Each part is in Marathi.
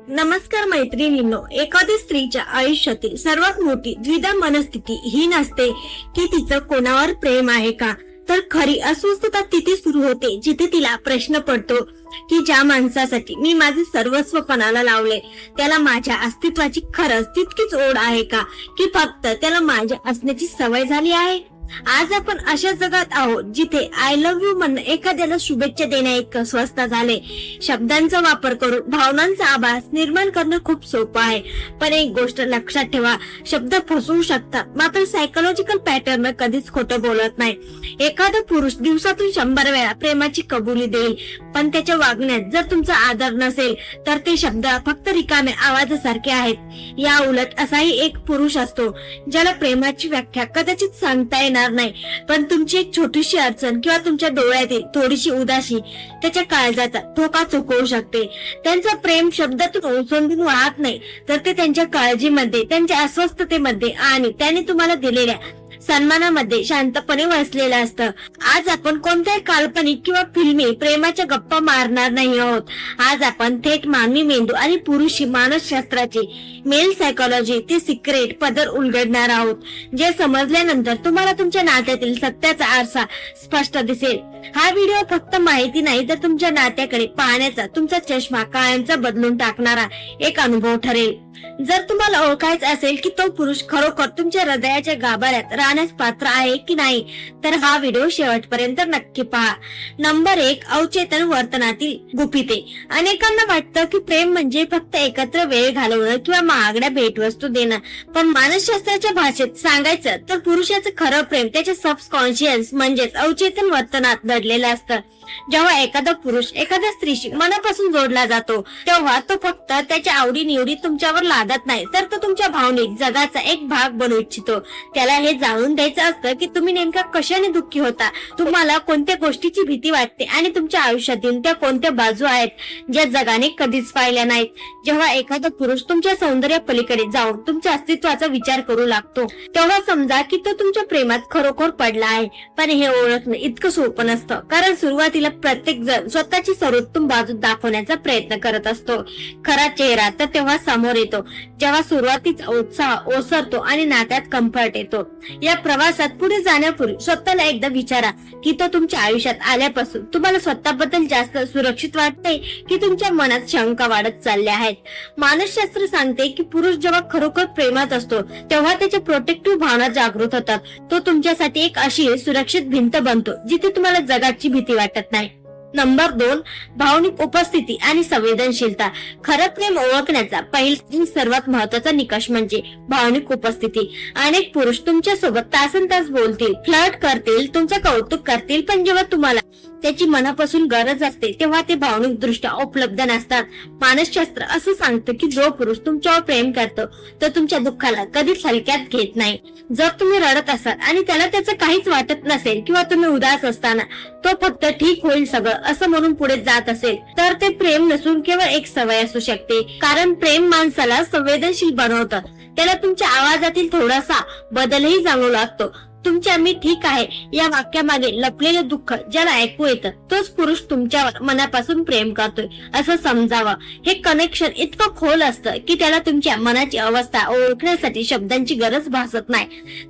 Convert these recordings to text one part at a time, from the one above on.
नमस्कार मैत्रिणींनो, एखाद्या स्त्रीच्या आयुष्यातील सर्वात मोठी द्विधा मनस्थिती ही नसते की तिचं कोणावर प्रेम आहे का, तर खरी अस्वस्थता तिथे सुरू होते जिथे तिला प्रश्न पडतो की ज्या माणसासाठी मी माझे सर्वस्व पणाला लावले त्याला माझ्या अस्तित्वाची खरंच तितकीच ओढ आहे का, की फक्त त्याला माझ्या असण्याची सवय झाली आहे. आज आपण अशा जगात आहोत जिथे आय लव्ह यू म्हणणं एखाद्याला शुभेच्छा देण्या इतकं स्वस्त झाले. शब्दांचा वापर करून भावनांचा आभास निर्माण करणं खूप सोपं आहे, पण एक गोष्ट लक्षात ठेवा, शब्द फसवू शकतात मात्र सायकोलॉजिकल पॅटर्न कधीच खोटं बोलत नाही. एखादा पुरुष दिवसातून 100 वेळा प्रेमाची कबुली देईल, पण त्याच्या वागण्यात जर तुमचा आदर नसेल तर ते शब्द फक्त रिकामे आवाजासारखे आहेत. या उलट असाही एक पुरुष असतो ज्याला प्रेमाची व्याख्या कदाचित सांगता येणार नाही, पण तुमची एक छोटीशी अडचण किंवा तुमच्या डोळ्यातील थोडीशी उदासी त्याच्या काळजाचा धोका चुकवू शकते. त्यांचं प्रेम शब्दातून ओसंडून वाहत नाही, तर ते त्यांच्या काळजीमध्ये, त्यांच्या अस्वस्थतेमध्ये आणि त्याने तुम्हाला दिलेल्या सन्मानामध्ये शांतपणे वसलेलं असतं. आज आपण कोणत्याही काल्पनिक किंवा फिल्मी प्रेमाच्या गप्पा मारणार नाही आहोत. आज आपण थेट मानवी मेंदू आणि पुरुषी मानसशास्त्राची मेल सायकोलॉजी ते सिक्रेट पदर उलगडणार आहोत, जे समजल्यानंतर तुम्हाला तुमच्या नात्यातील सत्याचा आरसा स्पष्ट दिसेल. हा व्हिडिओ फक्त माहिती नाही, तर तुमच्या नात्याकडे पाहण्याचा तुमचा चष्मा कायमचा बदलून टाकणारा एक अनुभव ठरेल. जर तुम्हाला ओळखायचं असेल की तो पुरुष खरोखर तुमच्या हृदयाच्या गाभाऱ्यात राहण्यास पात्र आहे की नाही, तर हा व्हिडिओ शेवटपर्यंत नक्की पहा. नंबर 1, अवचेतन वर्तनातील गुपिते. अनेकांना वाटतं की प्रेम म्हणजे फक्त एकत्र वेळ घालवणं किंवा महागड्या भेटवस्तू देणं, पण मानसशास्त्राच्या भाषेत सांगायचं तर पुरुषाचं खरं प्रेम त्याच्या सबकॉन्शियस म्हणजेच अवचेतन वर्तनात दडलेलं असतं. जेव्हा एखादा पुरुष एखाद्या स्त्रीशी मनापासून जोडला जातो, तेव्हा तो फक्त त्याच्या आवडी निवडी तुमच्यावर लादत नाही, तर तो तुमच्या भावनिक जगाचा एक भाग बनू इच्छितो. त्याला हे जाणून द्यायचं असतं की तुम्ही नेमका कशाने दुःखी होता, तुम्हाला कोणत्या गोष्टीची भीती वाटते आणि तुमच्या आयुष्यातील त्या कोणत्या बाजू आहेत ज्या जगाने कधीच पाहिल्या नाहीत. जेव्हा एखादा पुरुष तुमच्या सौंदर्या पलीकडे जाऊन तुमच्या अस्तित्वाचा विचार करू लागतो, तेव्हा समजा की तो तुमच्या प्रेमात खरोखर पडला आहे. पण हे ओळखणं इतकं सोपं नसतं, कारण सुरुवातीला प्रत्येक जण स्वतःची सर्वोत्तम बाजू दाखवण्याचा प्रयत्न करत असतो. खरा चेहरा तर तेव्हा समोर येतो जेव्हा सुरुवातीचा उत्साह ओसरतो आणि नात्यात कम्फर्ट येतो. या प्रवासात पुढे जाण्यापूर्वी स्वतःला एकदा विचारा की तो तुमच्या आयुष्यात आल्यापासून तुम्हाला स्वतःबद्दल जास्त सुरक्षित वाटते की तुमच्या मनात शंका वाढत चालल्या आहेत. मानसशास्त्र सांगते की पुरुष जेव्हा खरोखर प्रेमात असतो तेव्हा त्याच्या प्रोटेक्टिव्ह भावना जागृत होतात. तो तुमच्यासाठी एक अशी सुरक्षित भिंत बनतो जिथे तुम्हाला जगाची भीती वाटत नाही. नंबर 2, भावनिक उपस्थिती आणि संवेदनशीलता. खरं प्रेम ओळखण्याचा पहिला सर्वात महत्वाचा निकष म्हणजे भावनिक उपस्थिती. अनेक पुरुष तुमच्या सोबत तासनतास बोलतील, फ्लर्ट करतील, तुमचं कौतुक करतील, पण जेव्हा तुम्हाला त्याची मनापासून गरज असते तेव्हा ते भावनिक दृष्ट्या उपलब्ध नसतात. मानसशास्त्र असं सांगतं की जो पुरुष तुमच्यावर प्रेम करतो तो तुमच्या दुःखाला कधीच हलक्यात घेत नाही. जर तुम्ही रडत असाल आणि त्याला त्याचं काहीच वाटत नसेल किंवा तुम्ही उदास असताना तो फक्त ठीक होईल सगळं असं म्हणून पुढे जात असेल, तर ते प्रेम नसून केवळ एक सवय असू शकते. कारण प्रेम माणसाला संवेदनशील बनवतं. त्याला तुमच्या आवाजातील थोडासा बदलही जाणवू लागतो. तुमच्या "मी ठीक आहे" या वाक्यामागे लपलेलं दुःख ज्याला ऐकू येतं, तोच पुरुष तुमच्यावर मनापासून प्रेम करतोय असं समजावं. हे कनेक्शन इतकं खोल असतं की त्याला तुमच्या मनाची अवस्था ओळखण्यासाठी शब्दांची गरज भासत नाही.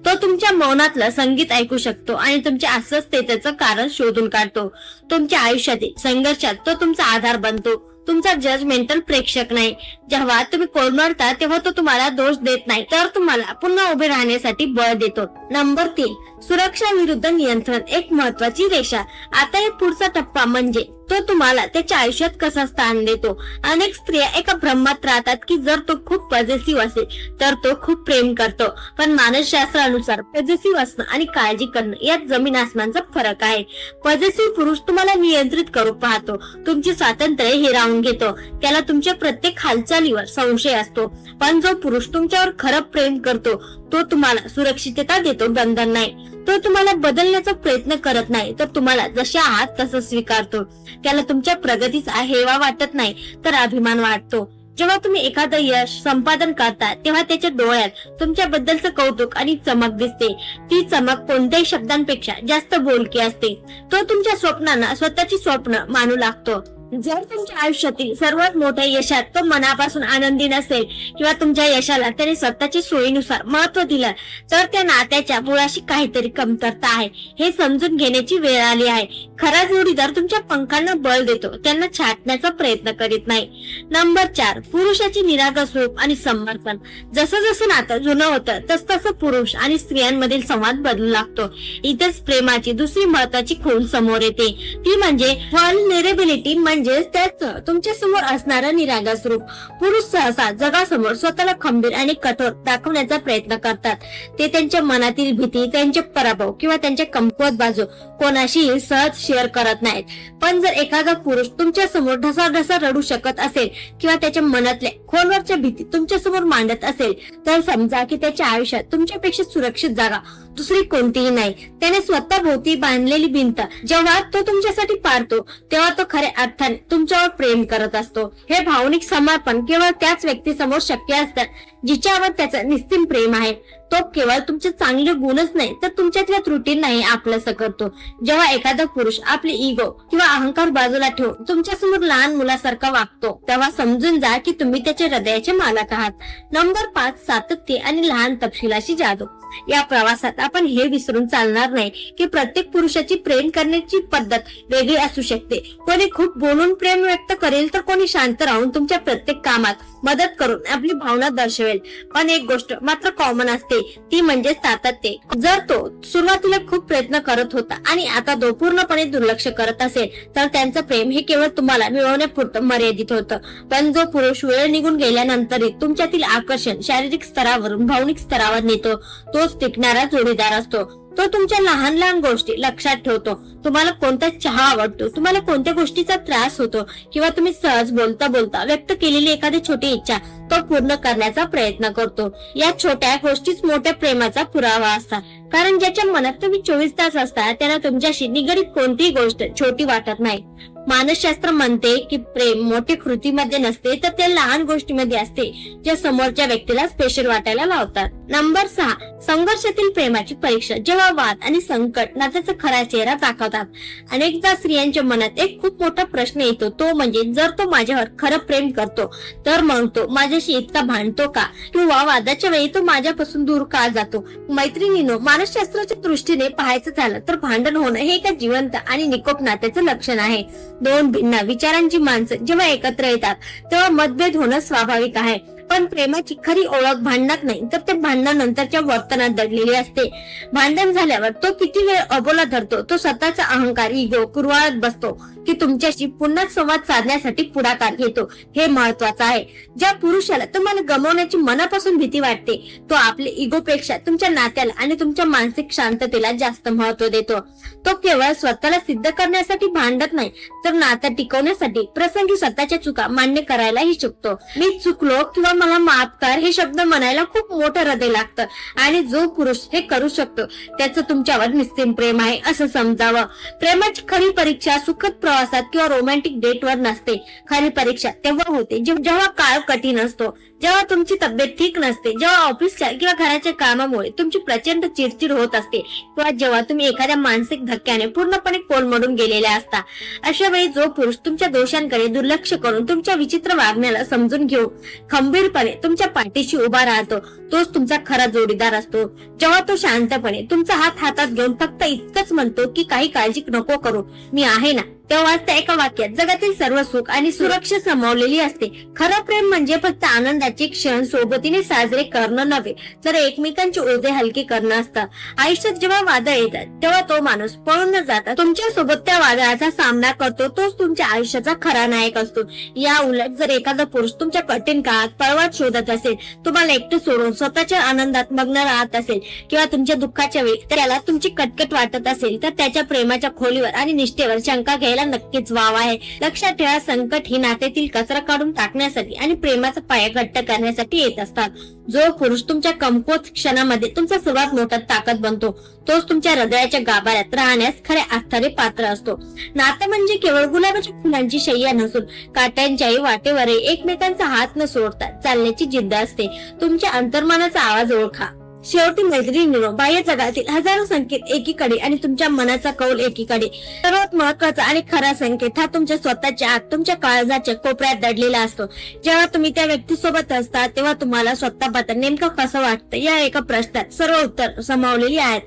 तो तुमच्या मौनातलं संगीत ऐकू शकतो आणि तुमच्या अस्वस्थतेचं कारण शोधून काढतो. तुमच्या आयुष्यातील संघर्षात तो तुमचा आधार बनतो, तुमचा जजमेंटल प्रेक्षक नाही. जेव्हा तुम्ही कोलमडता तेव्हा तो तुम्हाला दोष देत नाही, तर तुम्हाला पुन्हा उभे राहण्यासाठी बळ देतो. नंबर 3, सुरक्षा विरुद्ध नियंत्रण. एक महत्वाची रेषा. आता एक पुढचा टप्पा म्हणजे तो तुम्हाला त्याच्या आयुष्यात कसा स्थान देतो. अनेक स्त्रिया एका भ्रमात राहतात की जर तो खूप पॉझिटिव्ह असेल तर तो खूप प्रेम करतो, पण मानसशास्त्रानुसार पॉझिटिव्ह असणं आणि काळजी करणं यात जमीन आसमानचा फरक आहे. पॉझिटिव्ह पुरुष तुम्हाला नियंत्रित करू पाहतो, तुमचे स्वातंत्र्य हिरावून घेतो, त्याला तुमच्या प्रत्येक हालचालीवर संशय असतो. पण जो पुरुष तुमच्यावर खरं प्रेम करतो तो तुम्हाला सुरक्षितता देतो, बंधन नाही. तो तुम्हाला बदलण्याचा प्रयत्न करत नाही, तर तुम्हाला जसे आहात तसं स्वीकारतो. त्याला तुमच्या प्रगतीचा हेवा वाटत नाही, तर अभिमान वाटतो. जेव्हा तुम्ही एखादं यश संपादन करता तेव्हा त्याच्या डोळ्यात तुमच्याबद्दलचं कौतुक आणि चमक दिसते. ती चमक कोणत्याही शब्दांपेक्षा जास्त बोलकी असते. तो तुमच्या स्वप्नांना स्वतःची स्वप्न मानू लागतो. जर तुमच्या आयुष्यातील सर्वात मोठ्या यशात तो मनापासून आनंदी नसेल किंवा तुमच्या यशाला त्याने स्वतःच्या सोयीनुसार महत्व दिलं, तर त्या नात्याच्या मुळाशी काहीतरी कमतरता आहे हे समजून घेण्याची वेळ आली आहे. खरा जोडीदार तुमच्या पंखांना बळ देतो, त्यांना छाटण्याचा प्रयत्न करीत नाही. नंबर 4, पुरुषाची निरागस रूप आणि समर्पण. जसं जसं नातं जुनं होतं तसं पुरुष आणि स्त्रियांमधील संवाद बदलू लागतो. इथेच प्रेमाची दुसरी महत्वाची खूण समोर येते, ती म्हणजे व्हल्नरेबिलिटी, म्हणजेच त्याचं तुमच्या समोर असणारं निरागस रूप. पुरुष सहसा जगासमोर स्वतःला खंबीर आणि कठोर दाखवण्याचा प्रयत्न करतात. ते त्यांच्या मनातील भीती, त्यांचे पराभव किंवा त्यांच्या कमकुवत बाजू कोणाशीही सहज शेअर करत नाहीत. पण जर एखादा पुरुष तुमच्या समोर ढसाढसा रडू शकत असेल किंवा त्याच्या मनातल्या खोलवरच्या भीती तुमच्या समोर मांडत असेल, तर समजा की त्याच्या आयुष्यात तुमच्यापेक्षा सुरक्षित जागा दुसरी कोणतीही नाही. त्याने स्वतः भोवती बांधलेली भिंत जेव्हा तो तुमच्यासाठी पारतो, तेव्हा तो खऱ्या अर्थाने तुमच्यावर प्रेम करत असतो. हे भावनिक समर्पण केवळ त्याच व्यक्तीसमोर शक्य असतं जिच्यावर त्याचं निस्सीम प्रेम आहे. तो केवळ तुमचे चांगले गुणच नाही तर तुमच्यातल्या त्रुटींनाही आपलंसं करतो. जेव्हा एखादा पुरुष आपली इगो किंवा अहंकार बाजूला ठेवून तुमच्या समोर लहान मुलासारखा वागतो, तेव्हा समजून जा की तुम्ही त्याच्या हृदयाचे मालक आहात. नंबर 5, सातत्य आणि लहान तपशिलाची जादू. या प्रवासात आपण हे विसरून चालणार नाही की प्रत्येक पुरुषाची प्रेम करण्याची पद्धत वेगळी असू शकते. कोणी खूप बोलून प्रेम व्यक्त करेल तर कोणी शांत राहून तुमच्या प्रत्येक कामात मदत करून आपली भावना दर्शवेल. पण एक गोष्ट मात्र कॉमन असते, ती म्हणजे सातत्य. जर तो सुरुवातीला खूप प्रयत्न करत होता आणि आता तो पूर्णपणे दुर्लक्ष करत असेल, तर त्यांचं प्रेम हे केवळ तुम्हाला मिळवण्यापुरतं मर्यादित होतं. पण जो पुरुष वेळ निघून गेल्यानंतरही तुमच्यातील आकर्षण शारीरिक स्तरावरून भावनिक स्तरावर नेतो, तोच टिकणारा जोडीदार असतो. तो तुमच्या लहान लहान गोष्टी लक्षात ठेवतो. तुम्हाला कोणता चहा आवडतो, तुम्हाला कोणत्या गोष्टीचा त्रास होतो किंवा तुम्ही सहज बोलता बोलता व्यक्त केलेली एखादी छोटी इच्छा तो पूर्ण करण्याचा प्रयत्न करतो. या छोट्या गोष्टीच मोठ्या प्रेमाचा पुरावा असतात. कारण ज्याच्या मनात तुम्ही 24 तास असता त्यांना तुमच्याशी निगडीत कोणतीही गोष्ट छोटी वाटत नाही. मानसशास्त्र म्हणते की प्रेम मोठ्या कृतीमध्ये नसते तर ते लहान गोष्टीमध्ये असते, ज्या समोरच्या व्यक्तीला स्पेशल वाटायला लावतात. नंबर 6, संघर्षातील प्रेमाची परीक्षा. जेव्हा वाद आणि संकट नात्याचा खरा चेहरा दाखवतात. अनेकदा स्त्रियांच्या मनात एक खूप मोठा प्रश्न येतो, तो म्हणजे जर तो माझ्यावर खरं प्रेम करतो तर मग तो माझ्याशी इतका भांडतो का, किंवा वादाच्या वेळी तो माझ्यापासून दूर का जातो. मैत्रिणींनो, मानसशास्त्राच्या दृष्टीने पाहायचं झालं तर भांडण होणं हे एका जिवंत आणि निकोप नात्याचं लक्षण आहे. दोन भिन्न विचारांची माणसं जेव्हा एकत्र येतात तेव्हा मतभेद होणं स्वाभाविक आहे. पण प्रेमाची खरी ओळख भांडणात नाही तर ते भांडणानंतरच्या वर्तनात दडलेली असते. भांडण झाल्यावर तो किती वेळ अबोला धरतो, तो स्वतःचा अहंकार इगो कुरवाळत बसतो की तुमच्याशी पुन्हा संवाद साधण्यासाठी पुढाकार घेतो, हे महत्वाचं आहे. ज्या पुरुषाला तुम्हाला गमावण्याची मनापासून भीती वाटते, तो आपल्या इगोपेक्षा तुमच्या नात्याला आणि तुमच्या मानसिक शांततेला जास्त महत्व देतो. तो केवळ स्वतःला सिद्ध करण्यासाठी भांडत नाही तर नातं टिकवण्यासाठी प्रसंगी स्वतःच्या चुका मान्य करायलाही शिकतो. मी चुकलो किंवा मला माफ कर हे शब्द म्हणायला खूप मोठं हृदय लागतं, आणि जो पुरुष हे करू शकतो त्याचं तुमच्यावर निस्सीम प्रेम आहे असं समजावं. प्रेमाची खरी परीक्षा सुखद प्रवासात किंवा रोमॅन्टिक डेटवर नसते. खरी परीक्षा तेव्हा होते जेव्हा काळ कठीण असतो, जेव्हा तुमची तब्येत ठीक नसते, जेव्हा ऑफिसच्या किंवा घराच्या कामामुळे तुमची प्रचंड चिडचिड होत असते, किंवा जेव्हा तुम्ही एखाद्या मानसिक धक्क्याने पूर्णपणे कोलमडून गेलेल्या असता. अशा वेळी जो पुरुष तुमच्या दोषांकडे दुर्लक्ष करून तुमच्या विचित्र वागण्याला समजून घेऊ खंबीरपणे तुमच्या पाठीशी उभा राहतो, तोच तुमचा खरा जोडीदार असतो. जेव्हा तो शांतपणे तुमचा हात हातात घेऊन फक्त इतकंच म्हणतो की काही काळजी नको करू, मी आहे ना, तेव्हाच त्या एका वाक्यात जगातील सर्व सुख आणि सुरक्षा सामावलेली असते. खरं प्रेम म्हणजे फक्त आनंदाचे क्षण सोबतीने साजरे करणं नव्हे, तर एकमेकांचे ओझे हलके करणं असतं. आयुष्यात जेव्हा वादळ येतात तेव्हा तो माणूस पळून न जाता तुमच्या सोबत त्या वादळाचा सामना करतो, तोच तुमच्या आयुष्याचा खरा नायक असतो. या उलट जर एखादा पुरुष तुमच्या कठीण काळात पळवाट शोधत असेल, तुम्हाला एकटं सोडून स्वतःच्या आनंदात मग्न राहत असेल, किंवा तुमच्या दुःखाच्या वेळी त्याला तुमची कटकट वाटत असेल, तर त्याच्या प्रेमाच्या खोलीवर आणि निष्ठेवर शंका घ्यायला नक्कीच वाव आहे. लक्षात ठेवा, संकट ही नात्यातील कचरा काढून टाकण्यासाठी आणि प्रेमाचा पाया घट्ट करण्यासाठी येत असतात. जो पुरुष तुमच्या कमकुवत क्षणामध्ये तुमचा सर्वात मोठा ताकद बनतो, तोच तुमच्या हृदयाच्या गाभाऱ्यात राहण्यास खऱ्या अर्थाने पात्र असतो. नातं म्हणजे केवळ गुलाबाच्या फुलांची शय्या नसून काट्यांच्याही वाटेवरही एकमेकांचा हात न सोडता चालण्याची जिद्द असते. तुमच्या अंतर्मनाचा आवाज ओळखा. शेवटी मैत्रिणींनो, बाह्य जगातील हजारो संकेत एकीकडे आणि तुमच्या मनाचा कौल एकीकडे, सर्वात महत्वाचा आणि खरा संकेत हा तुमच्या स्वतःच्या आत, तुमच्या काळजाच्या कोपऱ्यात दडलेला असतो. जेव्हा तुम्ही त्या व्यक्तीसोबत असता तेव्हा तुम्हाला स्वतःबद्दल नेमकं कसं वाटतं या एका प्रश्नात सर्व उत्तर समावलेली आहेत.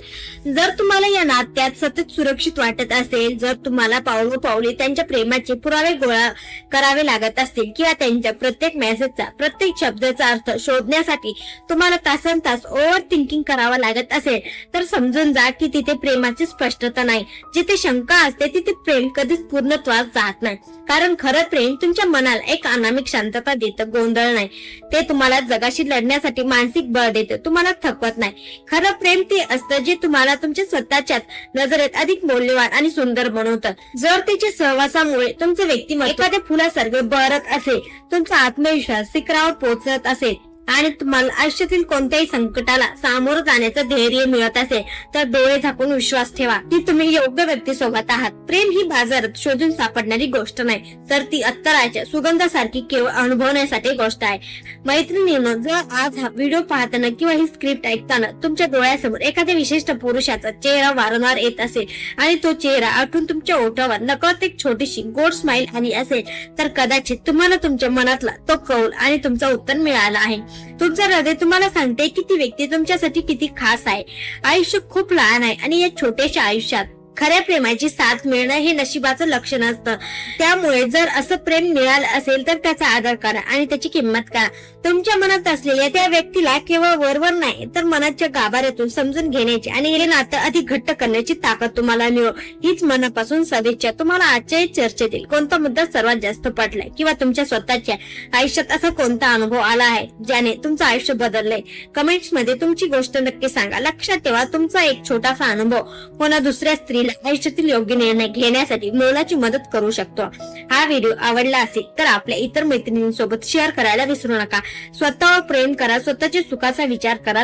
जर तुम्हाला या नात्यात सतत सुरक्षित वाटत असेल, जर तुम्हाला पावलोपावली त्यांच्या प्रेमाचे पुरावे गोळा करावे लागत असतील किंवा त्यांच्या प्रत्येक मेसेजचा, प्रत्येक शब्दाचा अर्थ शोधण्यासाठी तुम्हाला तासनतास ओव्हर थिंकिंग करावा लागत असेल, तर समजून जा की तिथे प्रेमाची स्पष्टता नाही. जिथे शंका असते तिथे प्रेम कधीच पूर्णत्वास जात नाही. कारण खरं प्रेम तुमच्या मनाला एक अनामिक शांतता देतं, गोंधळ नाही. ते तुम्हाला जगाशी लढण्यासाठी मानसिक बळ देतं, तुम्हाला थकवत नाही. खरं प्रेम ते असतं जे तुम्हाला तुमच्या स्वतःच्याच नजरेत अधिक मौल्यवान आणि सुंदर बनवतं. जर त्याच्या सहवासामुळे तुमचं व्यक्तिमत्व एखाद्या फुलासारखं बहरत असेल, तुमचा आत्मविश्वास शिखरावर पोहोचत असेल आणि तुम्हाला आयुष्यातील कोणत्याही संकटाला सामोरं जाण्याचं धैर्य मिळत असेल, तर डोळे झाकून विश्वास ठेवा की तुम्ही योग्य व्यक्तीसोबत आहात. प्रेम ही बाजारात शोधून सापडणारी गोष्ट नाही, तर ती अत्तराच्या सुगंधासारखी केवळ अनुभवण्यासाठी गोष्ट आहे. मैत्रिणींनो, जर आज हा व्हिडिओ पाहताना किंवा ही स्क्रिप्ट ऐकताना तुमच्या डोळ्यासमोर एखाद्या विशिष्ट पुरुषाचा चेहरा वारंवार येत असेल आणि तो चेहरा आठवून तुमच्या ओठावर नकळत एक छोटीशी गोड स्माइल आली असेल, तर कदाचित तुम्हाला तुमच्या मनातला तो कौल आणि तुमचं उत्तर मिळालं आहे. तुमचं हृदय तुम्हाला सांगते की ती व्यक्ती तुमच्यासाठी किती खास आहे. आयुष्य खूप लहान आहे आणि या छोट्याशा आयुष्यात खऱ्या प्रेमाची साथ मिळणं हे नशिबाचं लक्षण असतं. त्यामुळे जर असं प्रेम मिळालं असेल तर त्याचा आदर करा आणि त्याची किंमत करा. तुमच्या मनात असलेल्या त्या व्यक्तीला केवळ वरवर नाही तर मनाच्या गाभाऱ्यातून समजून घेण्याची आणि हे नातं अधिक घट्ट करण्याची ताकद तुम्हाला मिळो. हीच मनापासून सदिच्छा. तुम्हाला आजच्या चर्चेतील कोणता मुद्दा सर्वात जास्त पटलाय किंवा तुमच्या स्वतःच्या आयुष्यात असा कोणता अनुभव आला आहे ज्याने तुमचं आयुष्य बदललंय, कमेंट्स मध्ये तुमची गोष्ट नक्की सांगा. लक्षात ठेवा, तुमचा एक छोटासा अनुभव कोणा दुसऱ्या स्त्रीला आयुष्यातील योग्य निर्णय घेण्यासाठी मोलाची मदत करू शकतो. हा व्हिडिओ आवडला असेल तर आपल्या इतर मैत्रिणींसोबत शेअर करायला विसरू नका. स्वतःवर प्रेम करा, स्वतःच्या सुखाचा विचार करा.